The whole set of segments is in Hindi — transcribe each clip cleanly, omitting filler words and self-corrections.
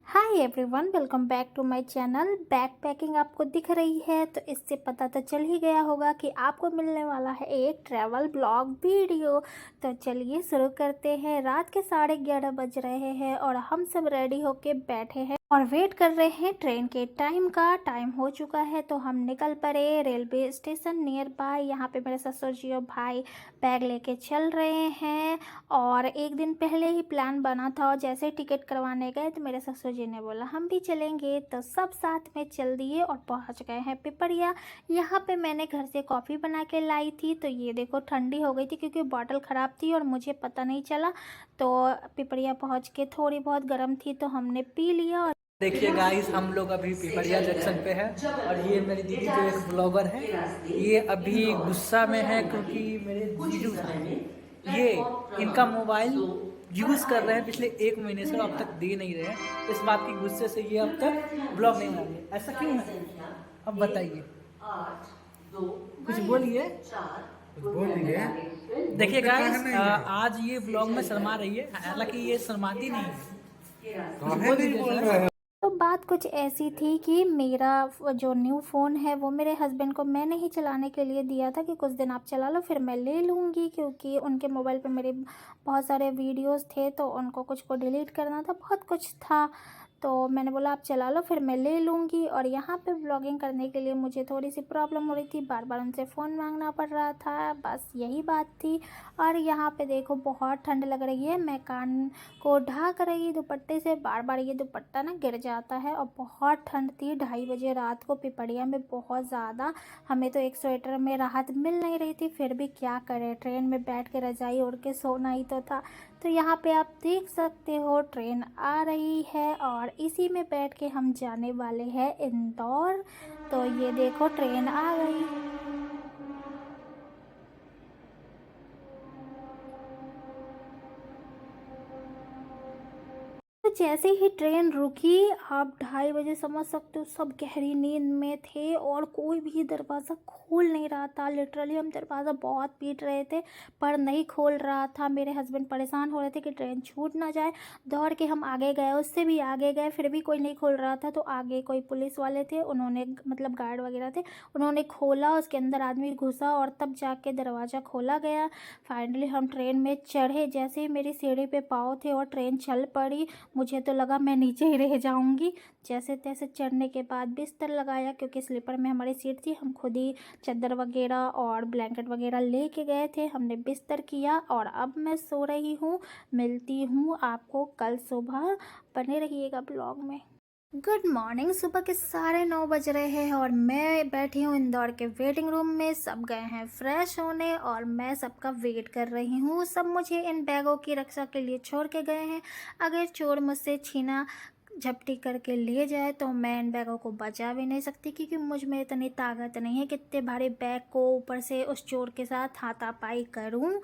Hi everyone, welcome back to my channel. Backpacking आपको दिख रही है तो इससे पता तो चल ही गया होगा कि आपको मिलने वाला है एक ट्रैवल ब्लॉग वीडियो। तो चलिए शुरू करते हैं। रात के 11:30 बज रहे हैं और हम सब रेडी होके बैठे हैं और वेट कर रहे हैं ट्रेन के टाइम का। टाइम हो चुका है तो हम निकल पड़े रेलवे स्टेशन नियर बाय। यहाँ पे मेरे ससुर जी और भाई बैग लेके चल रहे हैं और एक दिन पहले ही प्लान बना था और जैसे ही टिकट करवाने गए तो मेरे ससुर जी ने बोला हम भी चलेंगे, तो सब साथ में चल दिए और पहुंच गए हैं पिपरिया। यहाँ पे मैंने घर से कॉफ़ी बना के लाई थी, तो ये देखो ठंडी हो गई थी क्योंकि बॉटल ख़राब थी और मुझे पता नहीं चला। तो पिपरिया पहुंच के थोड़ी बहुत गर्म थी तो हमने पी लिया। और देखिए गाइस, हम लोग अभी पिपरिया जंक्शन पे है और ये मेरी दीदी जो एक ब्लॉगर है, ये अभी गुस्सा में है क्योंकि मेरे जीजू ये इनका मोबाइल यूज़ कर रहे हैं पिछले 1 महीने से, अब तक दे नहीं रहे हैं। इस बात की गुस्से से ये अब तक ब्लॉग नहीं बना रहे। ऐसा क्यों है, अब बताइए, कुछ बोलिए। देखिए गाइस, आज ये ब्लॉग में शर्मा रही है, हालांकि ये शर्माती नहीं है। तो बात कुछ ऐसी थी कि मेरा जो न्यू फ़ोन है वो मेरे हस्बैंड को मैंने ही चलाने के लिए दिया था कि कुछ दिन आप चला लो फिर मैं ले लूँगी, क्योंकि उनके मोबाइल पे मेरे बहुत सारे वीडियोस थे तो उनको कुछ को डिलीट करना था, बहुत कुछ था। तो मैंने बोला आप चला लो फिर मैं ले लूँगी। और यहाँ पे व्लॉगिंग करने के लिए मुझे थोड़ी सी प्रॉब्लम हो रही थी, बार बार उनसे फ़ोन मांगना पड़ रहा था, बस यही बात थी। और यहाँ पे देखो बहुत ठंड लग रही है, मैं कान को ढक रही दुपट्टे से, बार बार ये दुपट्टा ना गिर जाता है। और बहुत ठंड थी, 2:30 बजे रात को पिपरिया में बहुत ज़्यादा। हमें तो एक स्वेटर में राहत मिल नहीं रही थी, फिर भी क्या करें, ट्रेन में बैठ के रजाई ओढ़ के सोना ही तो था। तो यहाँ पे आप देख सकते हो ट्रेन आ रही है और इसी में बैठ के हम जाने वाले हैं इंदौर। तो ये देखो ट्रेन आ गई। तो जैसे ही ट्रेन रुकी, आप 2:30 बजे समझ सकते हो सब गहरी नींद में थे और कोई भी दरवाज़ा खोल नहीं रहा था। लिटरली हम दरवाज़ा बहुत पीट रहे थे पर नहीं खोल रहा था। मेरे हस्बैंड परेशान हो रहे थे कि ट्रेन छूट ना जाए। दौड़ के हम आगे गए, उससे भी आगे गए, फिर भी कोई नहीं खोल रहा था। तो आगे कोई पुलिस वाले थे, उन्होंने मतलब गार्ड वगैरह थे, उन्होंने खोला, उसके अंदर आदमी घुसा और तब जाके दरवाज़ा खोला गया। फाइनली हम ट्रेन में चढ़े। जैसे ही मेरी सीढ़ी पे पाँव थे और ट्रेन चल पड़ी, मुझे तो लगा मैं नीचे ही रह जाऊंगी। जैसे तैसे चढ़ने के बाद बिस्तर लगाया, क्योंकि स्लीपर में हमारी सीट थी, हम खुद ही चादर वगैरह और ब्लैंकेट वगैरह लेके गए थे। हमने बिस्तर किया और अब मैं सो रही हूँ। मिलती हूँ आपको कल सुबह, बने रहिएगा ब्लॉग में। Good morning. सुबह के 9:30 बज रहे हैं और मैं बैठी हूँ इंदौर के वेटिंग रूम में। सब गए हैं फ्रेश होने और मैं सबका वेट कर रही हूँ। सब मुझे इन बैगों की रक्षा के लिए छोड़ के गए हैं। अगर चोर मुझसे छीना झपटी करके लिए जाए तो मैं इन बैगों को बचा भी नहीं सकती, क्योंकि मुझ में इतनी ताकत नहीं है कि इतने भारी बैग को ऊपर से उस चोर के साथ हाथापाई करूँ।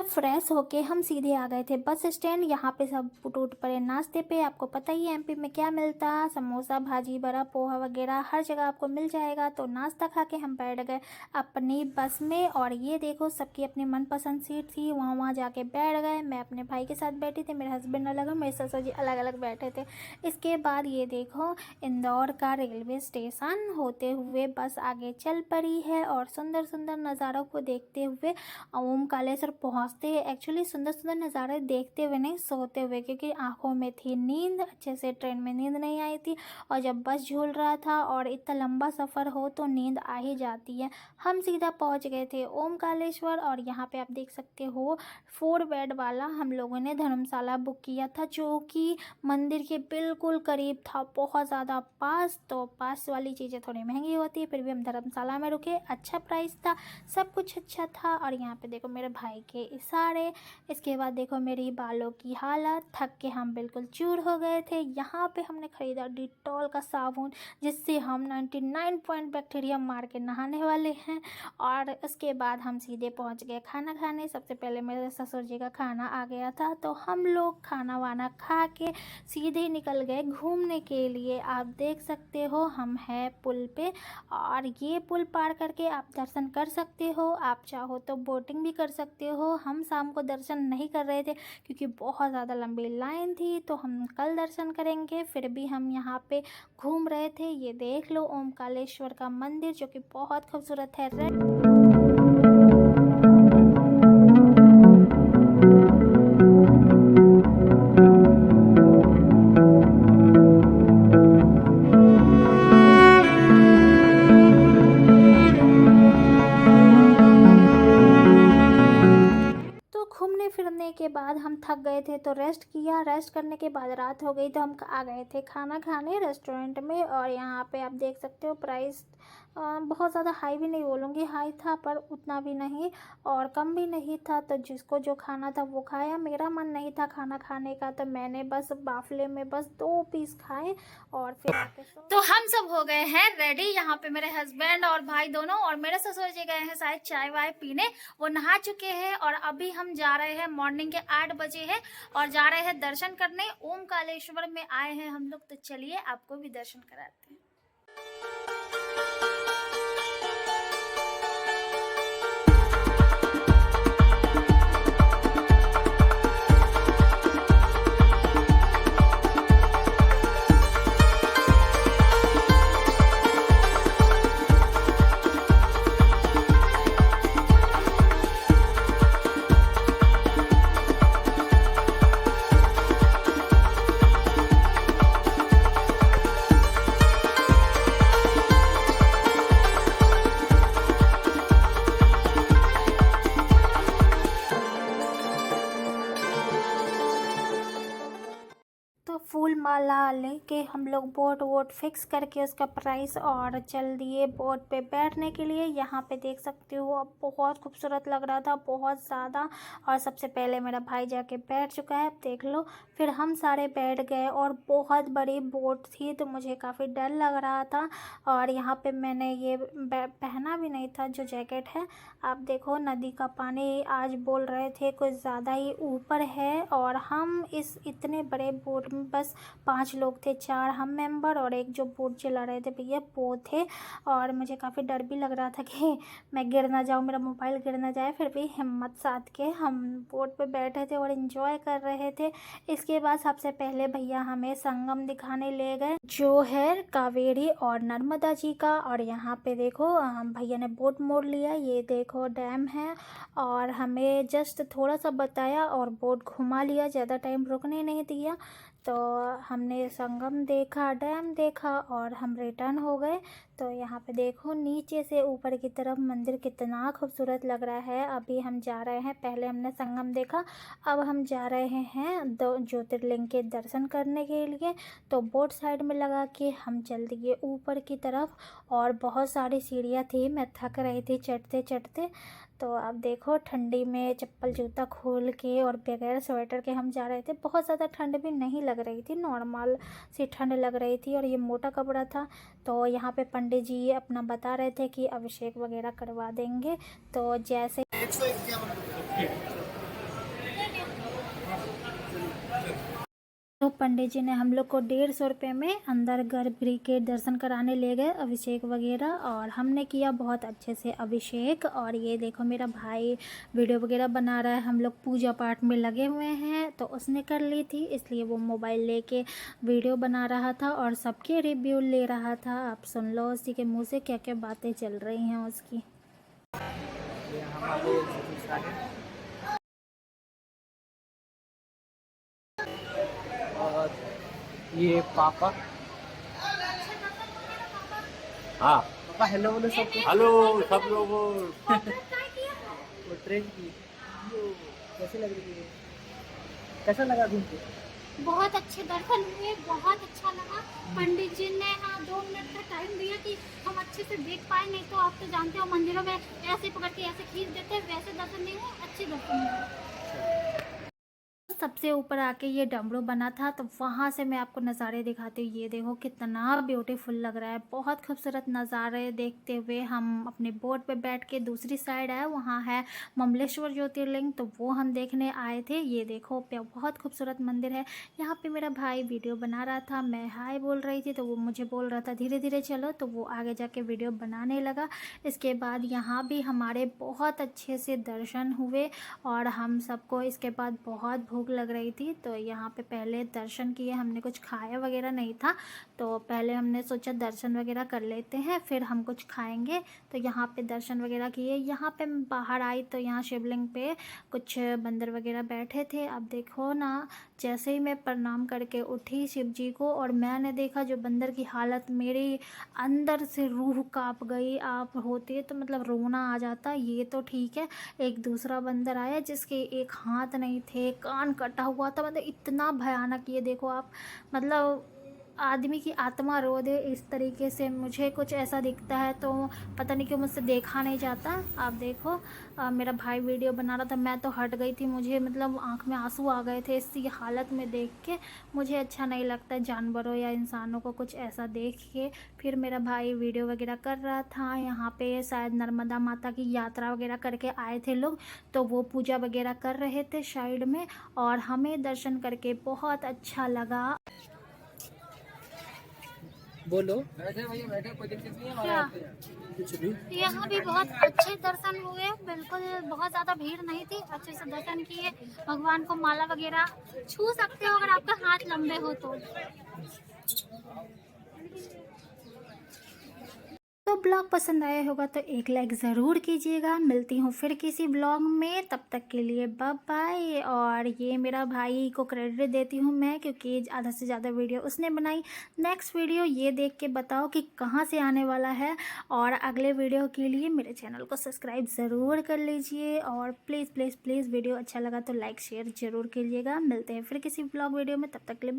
फ्रेश होके हम सीधे आ गए थे बस स्टैंड। यहाँ पे सब टूट पड़े नाश्ते पे। आपको पता ही है एमपी में क्या मिलता है, समोसा भाजी बड़ा पोहा वगैरह हर जगह आपको मिल जाएगा। तो नाश्ता खा के हम बैठ गए अपनी बस में। और ये देखो सबकी अपनी मनपसंद सीट थी, वहाँ वहाँ जाके बैठ गए। मैं अपने भाई के साथ बैठी थी, मेरे हस्बैंड अलग और मेरे ससुर जी अलग अलग बैठे थे। इसके बाद ये देखो इंदौर का रेलवे स्टेशन होते हुए बस आगे चल पड़ी है और सुंदर सुंदर नज़ारों को देखते हुए ओमकालेश्वर पहुँचते हैं। एक्चुअली सुंदर सुंदर नज़ारे देखते हुए नहीं, सोते हुए, क्योंकि आंखों में थी नींद, अच्छे से ट्रेन में नींद नहीं आई थी। और जब बस झूल रहा था और इतना लंबा सफ़र हो तो नींद आ ही जाती है। हम सीधा पहुँच गए थे ओमकालेश्वर और यहाँ पे आप देख सकते हो 4 बेड वाला हम लोगों ने धर्मशाला बुक किया था, जो कि मंदिर के बिल्कुल करीब था, बहुत ज़्यादा पास। तो पास वाली चीज़ें थोड़ी महंगी होती है, फिर भी हम धर्मशाला में रुके, अच्छा प्राइस था, सब कुछ अच्छा था। और यहाँ पे देखो मेरे भाई के इशारे। इसके बाद देखो मेरी बालों की हालत, थक के हम बिल्कुल चूर हो गए थे। यहाँ पे हमने ख़रीदा डिटॉल का साबुन, जिससे हम 99 पॉइंट बैक्टीरिया मार के नहाने वाले हैं। और उसके बाद हम सीधे पहुँच गए खाना खाने। सबसे पहले मेरे ससुर जी का खाना आ गया था, तो हम लोग खाना वाना खा के सीधे निकल गए घूमने के लिए। आप देख सकते हो हम हैं पुल पे और ये पुल पार करके आप दर्शन कर सकते हो। आप चाहो तो बोटिंग भी कर सकते हो। हम शाम को दर्शन नहीं कर रहे थे क्योंकि बहुत ज़्यादा लंबी लाइन थी, तो हम कल दर्शन करेंगे। फिर भी हम यहाँ पे घूम रहे थे। ये देख लो ओमकालेश्वर का मंदिर जो कि बहुत खूबसूरत है। घूमने फिरने के बाद हम थक गए थे तो रेस्ट किया। रेस्ट करने के बाद रात हो गई तो हम आ गए थे खाना खाने रेस्टोरेंट में। और यहाँ पे आप देख सकते हो प्राइस बहुत ज़्यादा हाई भी नहीं बोलूँगी, हाई था पर उतना भी नहीं और कम भी नहीं था। तो जिसको जो खाना था वो खाया। मेरा मन नहीं था खाना खाने का तो मैंने बस बाफले में बस 2 पीस खाए और फिर तो हम सब हो गए हैं रेडी। यहाँ पे मेरे हस्बैंड और भाई दोनों और मेरे ससुर जी गए हैं शायद चाय वाय पीने। वो नहा चुके हैं और अभी हम जा रहे हैं, मॉर्निंग के 8 बजे है और जा रहे हैं दर्शन करने। ओमकालेश्वर में आए हैं हम लोग, तो चलिए आपको भी दर्शन कराते हैं। फूल माला लेके हम लोग बोट वोट फिक्स करके उसका प्राइस और चल दिए बोट पे बैठने के लिए। यहाँ पे देख सकते हो अब बहुत खूबसूरत लग रहा था, बहुत ज़्यादा। और सबसे पहले मेरा भाई जाके बैठ चुका है, देख लो। फिर हम सारे बैठ गए और बहुत बड़ी बोट थी तो मुझे काफ़ी डर लग रहा था। और यहाँ पे मैंने ये पहना भी नहीं था जो जैकेट है। आप देखो नदी का पानी आज बोल रहे थे कुछ ज़्यादा ही ऊपर है और हम इस इतने बड़े बोट में बस 5 लोग थे, 4 हम मेंबर और एक जो बोट चला रहे थे भैया वो थे। और मुझे काफ़ी डर भी लग रहा था कि मैं गिर ना जाऊँ, मेरा मोबाइल गिर ना जाए। फिर भी हिम्मत साध के हम बोट पे बैठे थे और एंजॉय कर रहे थे। इसके बाद सबसे पहले भैया हमें संगम दिखाने ले गए जो है कावेरी और नर्मदा जी का। और यहाँ पे देखो भैया ने बोट मोड़ लिया, ये देखो डैम है और हमें जस्ट थोड़ा सा बताया और बोट घुमा लिया, ज़्यादा टाइम रुकने नहीं दिया। तो हमने संगम देखा, डैम देखा और हम रिटर्न हो गए। तो यहाँ पे देखो नीचे से ऊपर की तरफ मंदिर कितना खूबसूरत लग रहा है। अभी हम जा रहे हैं, पहले हमने संगम देखा, अब हम जा रहे हैं 2 ज्योतिर्लिंग के दर्शन करने के लिए। तो बोट साइड में लगा के हम चल दिए ऊपर की तरफ और बहुत सारी सीढ़ियाँ थी, मैं थक रही थी चढ़ते चढ़ते। तो अब देखो ठंडी में चप्पल जूता खोल के और बगैर स्वेटर के हम जा रहे थे। बहुत ज़्यादा ठंड भी नहीं लग रही थी, नॉर्मल सी ठंड लग रही थी और ये मोटा कपड़ा था। तो यहाँ पे पंडित जी अपना बता रहे थे कि अभिषेक वगैरह करवा देंगे। तो जैसे तो पंडित जी ने हम लोग को 150 रुपये में अंदर गर्भगृह के दर्शन कराने ले गए, अभिषेक वगैरह। और हमने किया बहुत अच्छे से अभिषेक। और ये देखो मेरा भाई वीडियो वगैरह बना रहा है, हम लोग पूजा पाठ में लगे हुए हैं। तो उसने कर ली थी इसलिए वो मोबाइल लेके वीडियो बना रहा था और सबके रिव्यू ले रहा था। आप सुन लो उसी के मुँह से क्या क्या बातें चल रही हैं उसकी। और ये पापा, हाँ पापा हेलो बोलो सबको। हेलो सब लोगों। वो ट्रेन की कैसी लग रही है, कैसा लगा घूम के? बहुत अच्छे दर्शन हुए, बहुत अच्छा लगा। पंडित जी ने 2 मिनट का टाइम दिया कि हम अच्छे से देख पाए, नहीं तो आप तो जानते हो मंदिरों में ऐसे पकड़ के ऐसे खींच देते हैं, वैसे दर्शन नहीं हुए, अच्छे दर्शन हुए। सबसे ऊपर आके ये डमरू बना था, तो वहाँ से मैं आपको नज़ारे दिखाती हूँ। ये देखो कितना ब्यूटीफुल लग रहा है, बहुत खूबसूरत नज़ारे देखते हुए हम अपने बोट पे बैठ के दूसरी साइड आए, वहाँ है ममलेश्वर ज्योतिर्लिंग, तो वो हम देखने आए थे। ये देखो बहुत खूबसूरत मंदिर है। यहाँ पे मेरा भाई वीडियो बना रहा था, मैं हाय बोल रही थी तो वो मुझे बोल रहा था धीरे धीरे चलो, तो वो आगे जाके वीडियो बनाने लगा। इसके बाद यहाँ भी हमारे बहुत अच्छे से दर्शन हुए और हम सबको इसके बाद बहुत भूख लग रही थी, तो यहाँ पे पहले दर्शन किए। हमने कुछ खाया वगैरह नहीं था, तो पहले हमने सोचा दर्शन वगैरह कर लेते हैं फिर हम कुछ खाएंगे। तो यहाँ पे दर्शन वगैरह किए। यहाँ पे मैं बाहर आई तो यहाँ शिवलिंग पे कुछ बंदर वगैरह बैठे थे। अब देखो ना, जैसे ही मैं प्रणाम करके उठी शिव जी को और मैंने देखा जो बंदर की हालत, मेरी अंदर से रूह कांप गई। आप होते तो मतलब रोना आ जाता। ये तो ठीक है, एक दूसरा बंदर आया जिसके एक हाथ नहीं थे, कान कटा हुआ था, मतलब इतना भयानक। ये देखो आप, मतलब आदमी की आत्मा रो दे इस तरीके से। मुझे कुछ ऐसा दिखता है तो पता नहीं क्यों मुझसे देखा नहीं जाता। आप देखो मेरा भाई वीडियो बना रहा था, मैं तो हट गई थी। मुझे मतलब आँख में आंसू आ गए थे इसी हालत में देख के। मुझे अच्छा नहीं लगता जानवरों या इंसानों को कुछ ऐसा देख के। फिर मेरा भाई वीडियो वगैरह कर रहा था। यहाँ पे शायद नर्मदा माता की यात्रा वगैरह करके आए थे लोग, तो वो पूजा वगैरह कर रहे थे साइड में, और हमें दर्शन करके बहुत अच्छा लगा। बोलो। बैठे भैया बैठे, कोई दिक्कत नहीं है हमारे क्या? आते हैं। कुछ भी यहाँ भी बहुत अच्छे दर्शन हुए, बिल्कुल बहुत ज़्यादा भीड़ नहीं थी, अच्छे से दर्शन किए। भगवान को माला वगैरह छू सकते हो अगर आपका हाथ लंबे हो तो। तो ब्लॉग पसंद आया होगा तो एक लाइक ज़रूर कीजिएगा। मिलती हूँ फिर किसी ब्लॉग में, तब तक के लिए बाय बाय। और ये मेरा भाई को क्रेडिट देती हूँ मैं, क्योंकि आधा से ज़्यादा वीडियो उसने बनाई। नेक्स्ट वीडियो ये देख के बताओ कि कहाँ से आने वाला है, और अगले वीडियो के लिए मेरे चैनल को सब्सक्राइब ज़रूर कर लीजिए। और प्लीज़ प्लीज़ प्लीज़ वीडियो अच्छा लगा तो लाइक शेयर ज़रूर कीजिएगा। मिलते हैं फिर किसी ब्लॉग वीडियो में, तब तक के लिए